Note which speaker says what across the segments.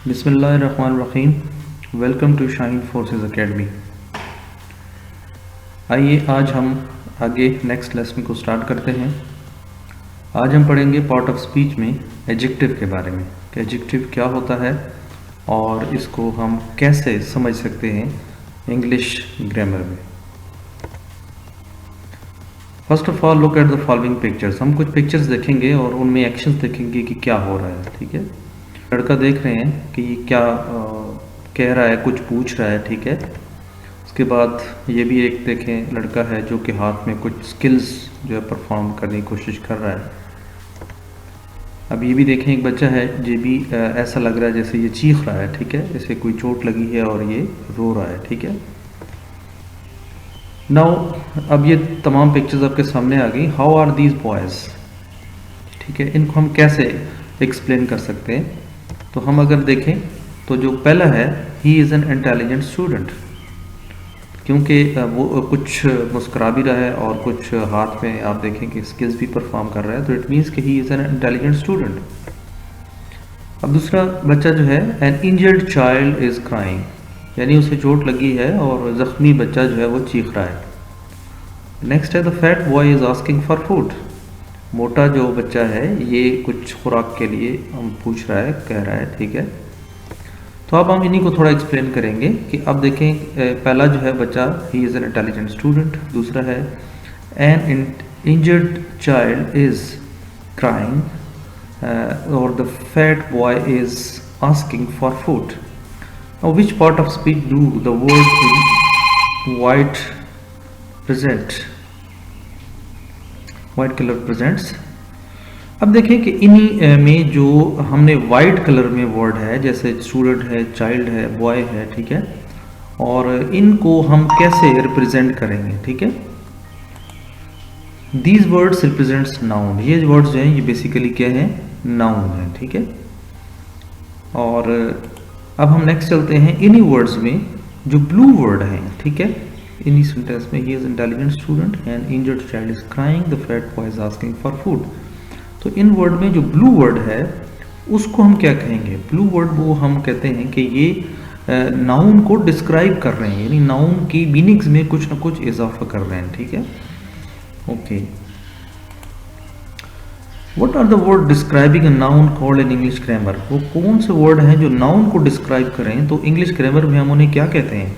Speaker 1: बिस्मिल्लाहिर्रहमानिर्रहीम। Welcome to Shine Forces Academy. आइए आज हम आगे नेक्स्ट लेसन को स्टार्ट करते हैं। आज हम पढ़ेंगे पार्ट ऑफ स्पीच में एडजेक्टिव के बारे में कि एडजेक्टिव क्या होता है और इसको हम कैसे समझ सकते हैं इंग्लिश ग्रामर में। First of all look at the following pictures. हम कुछ पिक्चर्स देखेंगे और उनमें एक्शंस देखेंगे कि क्या हो रहा है। ठीक है, लड़का देख रहे हैं कि ये क्या कह रहा है, कुछ पूछ रहा है। ठीक है, उसके बाद ये भी एक देखें लड़का है जो कि हाथ में कुछ स्किल्स जो है परफॉर्म करने की कोशिश कर रहा है। अब ये भी देखें एक बच्चा है जो भी ऐसा लग रहा है जैसे ये चीख रहा है। ठीक है, जैसे कोई चोट लगी है और ये रो रहा है। ठीक है, नाउ अब ये तमाम पिक्चर्स आपके सामने आ गई। How are these boys. ठीक है, इनको हम कैसे एक्सप्लेन कर सकते हैं। तो हम अगर देखें तो जो पहला है, ही इज़ एन इंटेलिजेंट स्टूडेंट, क्योंकि वो कुछ मुस्कुरा भी रहा है और कुछ हाथ में आप देखें कि स्किल्स भी परफॉर्म कर रहा है, तो इट मीन्स कि ही इज़ एन इंटेलिजेंट स्टूडेंट। अब दूसरा बच्चा जो है, an injured child is crying, यानी उसे चोट लगी है और ज़ख्मी बच्चा जो है वो चीख रहा है। नेक्स्ट है, the fat boy is asking for food, मोटा जो बच्चा है ये कुछ खुराक के लिए हम पूछ रहा है, कह रहा है। ठीक है, तो अब हम इन्हीं को थोड़ा एक्सप्लेन करेंगे कि अब देखें पहला जो है बच्चा, he is an intelligent student. दूसरा है, an injured child is crying और the fat boy is asking for food. Now which part of speech do the word in white present, white colour presents. अब देखें कि इन्हीं में जो हमने वाइट कलर में वर्ड है, जैसे स्टूडेंट है, चाइल्ड है, बॉय है। ठीक है, और इनको हम कैसे रिप्रेजेंट करेंगे। ठीक है, दीज वर्ड्स रिप्रेजेंट्स नाउन, ये वर्ड्स जो हैं ये बेसिकली क्या है, नाउन है। ठीक है, और अब हम नेक्स्ट चलते हैं इन्हीं वर्ड्स में जो ब्लू वर्ड हैं। ठीक है, इन्हीं सेंटेंस में, he is intelligent student and injured child is crying, the fat boy is asking for food. तो इन वर्ड में जो ब्लू वर्ड है उसको हम क्या कहेंगे, ब्लू वर्ड वो हम कहते हैं कि ये नाउन को डिस्क्राइब कर रहे हैं, यानी नाउन की मीनिंग्स में कुछ ना कुछ इजाफा कर रहे हैं। ठीक है, okay. What are the word describing a noun called in English grammar, वो कौन से वर्ड हैं जो नाउन को डिस्क्राइब करें, तो इंग्लिश ग्रामर में हम उन्हें क्या कहते हैं,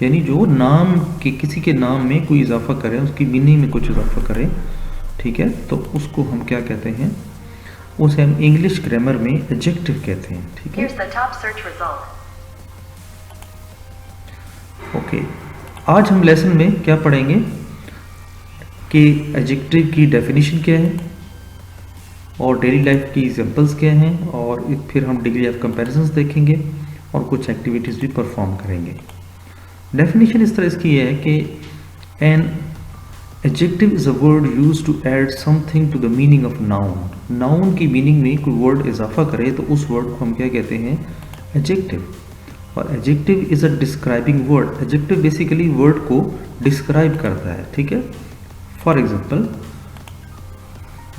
Speaker 1: यानी जो नाम के किसी के नाम में कोई इजाफा करें, उसकी मीनिंग में कुछ इजाफा करें। ठीक है, तो उसको हम क्या कहते हैं, उसे हम इंग्लिश ग्रामर में एडजेक्टिव कहते हैं। ठीक है, ओके। आज हम लेसन में क्या पढ़ेंगे कि एडजेक्टिव की डेफिनेशन क्या है और डेली लाइफ की एग्जांपल्स क्या हैं, और फिर हम डिग्री ऑफ कंपैरिजंस देखेंगे और कुछ एक्टिविटीज़ भी परफॉर्म करेंगे। डेफिनेशन इस तरह इसकी है कि an adjective is a word used to add something to the meaning of noun, noun की मीनिंग में कोई वर्ड इजाफा करे तो उस वर्ड को हम क्या कहते हैं, एडजेक्टिव। और adjective is a describing word, adjective basically word को डिस्क्राइब करता है। ठीक है, for example,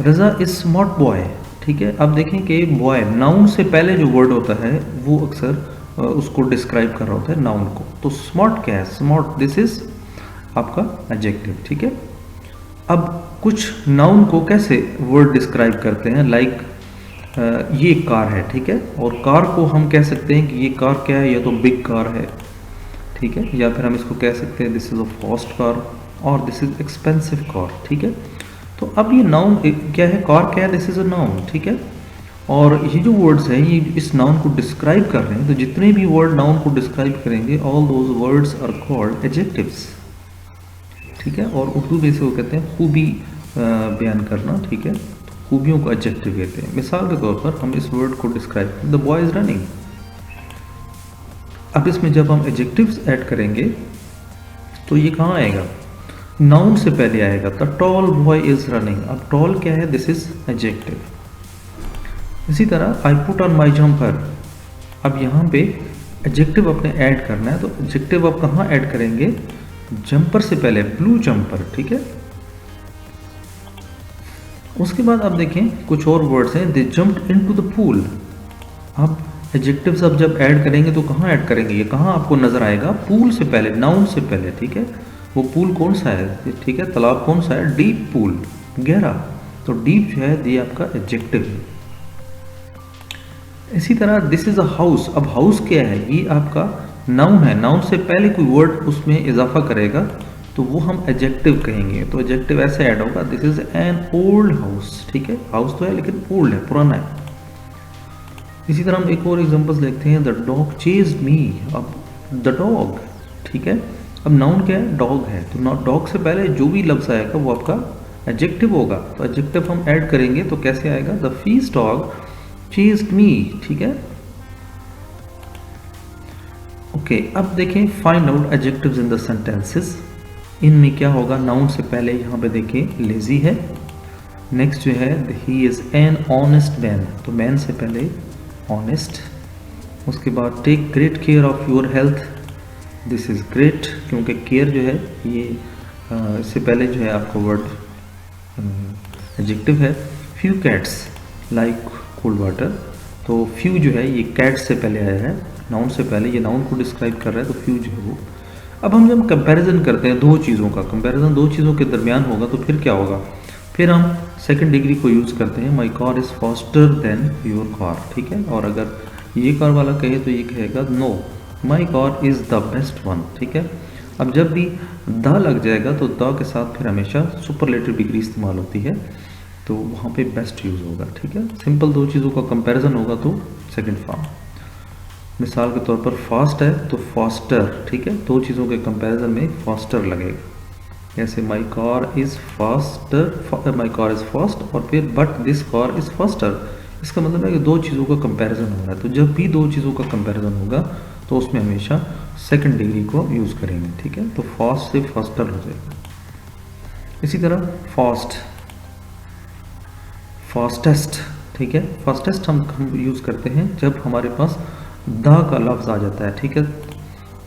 Speaker 1: Raza is smart boy. ठीक है, अब देखें कि बॉय नाउन से पहले जो वर्ड होता है वो अक्सर उसको डिस्क्राइब कर रहा होता है नाउन को। तो स्मार्ट क्या है, स्मार्ट, दिस इज आपका एडजेक्टिव। ठीक है, अब कुछ नाउन को कैसे वर्ड डिस्क्राइब करते हैं, लाइक ये कार है। ठीक है, और कार को हम कह सकते हैं कि ये कार क्या है, या तो बिग कार है। ठीक है, या फिर हम इसको कह सकते हैं this is a fast car और दिस इज एक्सपेंसिव कार। ठीक है, तो अब ये नाउन क्या है, कार क्या है, दिस इज अ नाउन। ठीक है, और ये जो वर्ड्स हैं ये इस नाउन को डिस्क्राइब कर रहे हैं, तो जितने भी वर्ड नाउन को डिस्क्राइब करेंगे all those words are called adjectives. ठीक है, और उर्दू में से वो कहते हैं खूबी बयान करना। ठीक है, तो खूबियों को एडजेक्टिव कहते हैं। मिसाल के तौर पर हम इस वर्ड को describe, the boy is running. अब इसमें जब हम एडजेक्टिव्स ऐड करेंगे तो ये कहाँ आएगा, नाउन से पहले आएगा। The tall boy is running, अब टॉल क्या है, दिस इज एडजेक्टिव। इसी तरह I put on my jumper, अब यहाँ पे एडजेक्टिव अपने ऐड करना है, तो एडजेक्टिव अब कहाँ ऐड करेंगे, जंपर से पहले, ब्लू जंपर। ठीक है, उसके बाद आप देखें कुछ और वर्ड्स हैं, दे जम्प्ड इनटू द पूल। अब एडजेक्टिव्स अब जब ऐड करेंगे तो कहाँ ऐड करेंगे, ये कहाँ आपको नजर आएगा, पूल से पहले, नाउन से पहले, ठीक है। वो पूल कौन सा है, ठीक है, तालाब कौन सा है, डीप पूल, गहरा। तो डीप जो है ये आपका एडजेक्टिव है। इसी तरह दिस इज अ हाउस, अब हाउस क्या है, ये आपका नाउन है, नाउन से पहले कोई वर्ड उसमें इजाफा करेगा तो वो हम एडजेक्टिव कहेंगे। तो एडजेक्टिव ऐसे ऐड होगा, this is an old house, ठीक है, हाउस तो है लेकिन ओल्ड है, पुराना है। इसी तरह हम एक और एग्जांपल्स देखते हैं, द डॉग चेज्ड मी, अब द डॉग, ठीक है, अब नाउन क्या है, डॉग है, तो डॉग से पहले जो भी लफ्ज आएगा वो आपका एडजेक्टिव होगा। तो एडजेक्टिव हम ऐड करेंगे तो कैसे आएगा, द फीस डॉग चेज्ड मी, ठीक है। ओके, अब देखें find out adjectives in the sentences. इनमें क्या होगा, नाउन से पहले यहाँ पे देखें लेजी है, नेक्स्ट जो है he is an honest man, तो मैन से पहले ऑनेस्ट, उसके बाद take great care of your health, this is great, क्योंकि केयर जो है ये इससे पहले जो है आपका वर्ड एडजेक्टिव है। Few cats like cold water, तो फ्यू जो है ये कैट्स से पहले आया है, नाउन से पहले, ये नाउन को डिस्क्राइब कर रहा है, तो फ्यू जो है वो। अब हम जब कंपैरिजन करते हैं दो चीज़ों का, कंपैरिजन दो चीज़ों के दरमियान होगा तो फिर क्या होगा, फिर हम सेकंड डिग्री को यूज़ करते हैं, my car is faster than your car, ठीक है। और अगर ये कार वाला कहे तो ये कहेगा know my car is the best one, ठीक है। अब जब भी द लग जाएगा तो द के साथ फिर हमेशा सुपरलेटिव डिग्री इस्तेमाल होती है, तो वहाँ पे बेस्ट यूज़ होगा, ठीक है। सिंपल दो चीज़ों का कंपैरिजन होगा तो सेकंड फॉर्म। मिसाल के तौर पर फास्ट है तो फास्टर, ठीक है, दो चीज़ों के कंपैरिजन में फास्टर लगेगा। जैसे my car is faster, my car is fast, और फिर but this car is faster, इसका मतलब है कि दो चीज़ों का कंपैरिजन हो रहा है। तो जब भी दो चीज़ों का कंपैरिजन होगा तो उसमें हमेशा सेकंड डिग्री को यूज़ करेंगे, ठीक है। तो फास्ट से फास्टर हो जाएगा। इसी तरह फास्ट, फास्टेस्ट, ठीक है, फास्टेस्ट हम यूज़ करते हैं जब हमारे पास द का लफ्ज़ आ जाता है, ठीक है।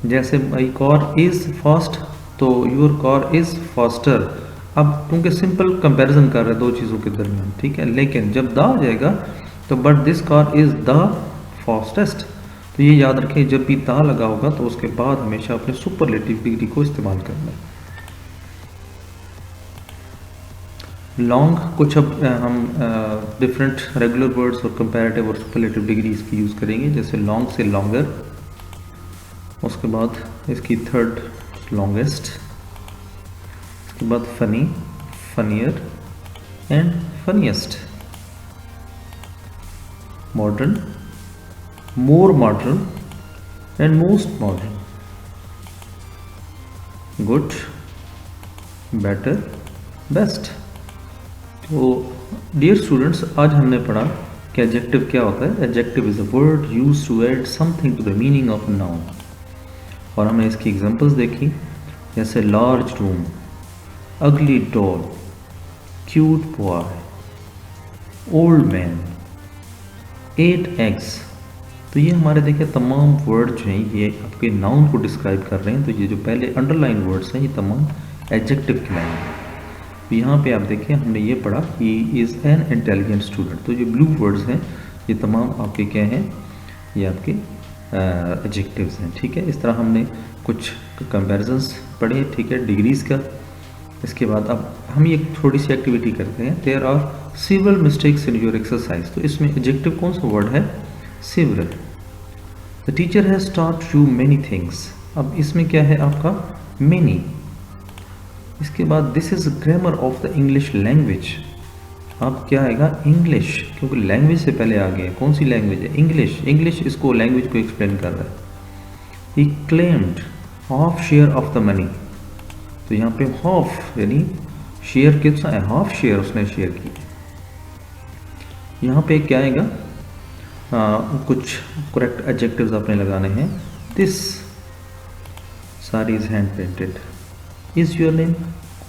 Speaker 1: जैसे माई कार इज़ फास्ट तो योर कार इज़ फास्टर, अब क्योंकि सिंपल कंपैरिजन कर रहे हैं दो चीज़ों के दरमियान, ठीक है। लेकिन जब द आ जाएगा तो but this car is the fastest, तो ये याद रखें जब भी द लगा होगा तो उसके बाद हमेशा अपने सुपरलेटिव डिग्री को इस्तेमाल करना है। लॉन्ग, कुछ अब हम डिफरेंट रेगुलर वर्ड्स और कंपैरेटिव और सुपरलेटिव डिग्रीज की यूज़ करेंगे। जैसे लॉन्ग से लॉन्गर, उसके बाद इसकी थर्ड लॉन्गेस्ट, उसके बाद funny, funnier and funniest. Modern, more modern and most modern. Good, better, best. तो डियर स्टूडेंट्स, आज हमने पढ़ा कि एडजेक्टिव क्या होता है। Adjective is a word used to add something to the meaning of a noun, और हमने इसकी एग्जांपल्स देखी, जैसे large room, ugly doll, cute boy, old man, 8 eggs. तो ये हमारे देखिए तमाम वर्ड जो हैं ये आपके नाउन को डिस्क्राइब कर रहे हैं। तो ये जो पहले अंडरलाइन वर्ड्स हैं ये तमाम एडजेक्टिव कहलाएंगे। तो यहाँ पे आप देखें हमने ये पढ़ा ही इज़ एन इंटेलिजेंट स्टूडेंट, तो ये ब्लू वर्ड्स हैं ये तमाम आपके क्या हैं, ये आपके एडजेक्टिव्स हैं, ठीक है। इस तरह हमने कुछ कंपैरिजंस पढ़े, ठीक है, डिग्रीज़ का। इसके बाद अब हम ये थोड़ी सी एक्टिविटी करते हैं। There are several mistakes in your exercise, तो इसमें एडजेक्टिव कौन सा वर्ड है, several. The teacher has taught you many things, अब इसमें क्या है आपका मैनी। इसके बाद this is grammar of the English language, अब क्या आएगा इंग्लिश, क्योंकि लैंग्वेज से पहले आ गया, कौन सी लैंग्वेज है, इंग्लिश। इंग्लिश इसको लैंग्वेज को एक्सप्लेन कर रहा है। He claimed half share of the money, तो यहाँ पे हाफ यानी शेयर कितना है, हाफ शेयर उसने शेयर की। यहाँ पे क्या आएगा, कुछ करेक्ट एडजेक्टिव्स आपने लगाने हैं। This sari is hand painted, is your name,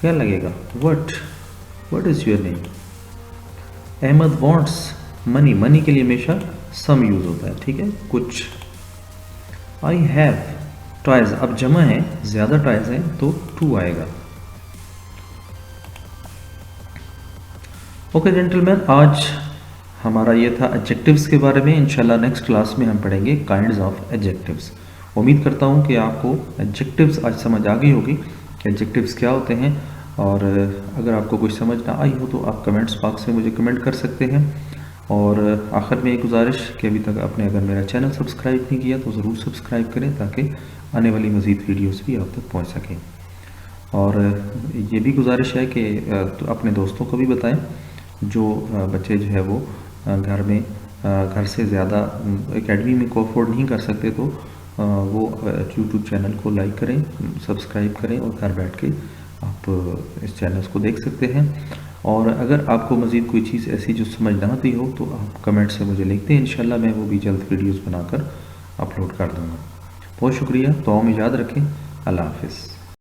Speaker 1: क्या लगेगा, what is your name. Ahmed wants money, money के लिए हमेशा सम यूज होता है, ठीक है, कुछ। आई हैव टॉयज, अब जमा है, ज्यादा टॉयज हैं तो टू आएगा। ओके जेंटलमैन, आज हमारा ये था एडजेक्टिव्स के बारे में। इंशाल्लाह नेक्स्ट क्लास में हम पढ़ेंगे काइंड्स ऑफ एडजेक्टिव्स। उम्मीद करता हूँ कि आपको एडजेक्टिव्स आज समझ आ गई होगी कि एडजेक्टिव्स क्या होते हैं। और अगर आपको कुछ समझ ना आई हो तो आप कमेंट्स बॉक्स में मुझे कमेंट कर सकते हैं। और आखिर में एक गुजारिश कि अभी तक आपने अगर मेरा चैनल सब्सक्राइब नहीं किया तो ज़रूर सब्सक्राइब करें ताकि आने वाली मज़ीद वीडियोस भी आप तक पहुंच सकें। और ये भी गुजारिश है कि तो अपने दोस्तों को भी बताएं जो बच्चे जो है वो घर में घर से ज़्यादा एकेडमी में को अफोर्ड नहीं कर सकते, तो वो यूट्यूब चैनल को लाइक करें, सब्सक्राइब करें और घर बैठ के आप इस चैनल को देख सकते हैं। और अगर आपको मज़ीद कोई चीज़ ऐसी जो समझ ना आती हो तो आप कमेंट से मुझे लिखते हैं, इंशाल्लाह मैं वो भी जल्द वीडियोस बनाकर अपलोड कर दूँगा। बहुत शुक्रिया, दुआ में याद रखें। अल्लाह हाफिज़।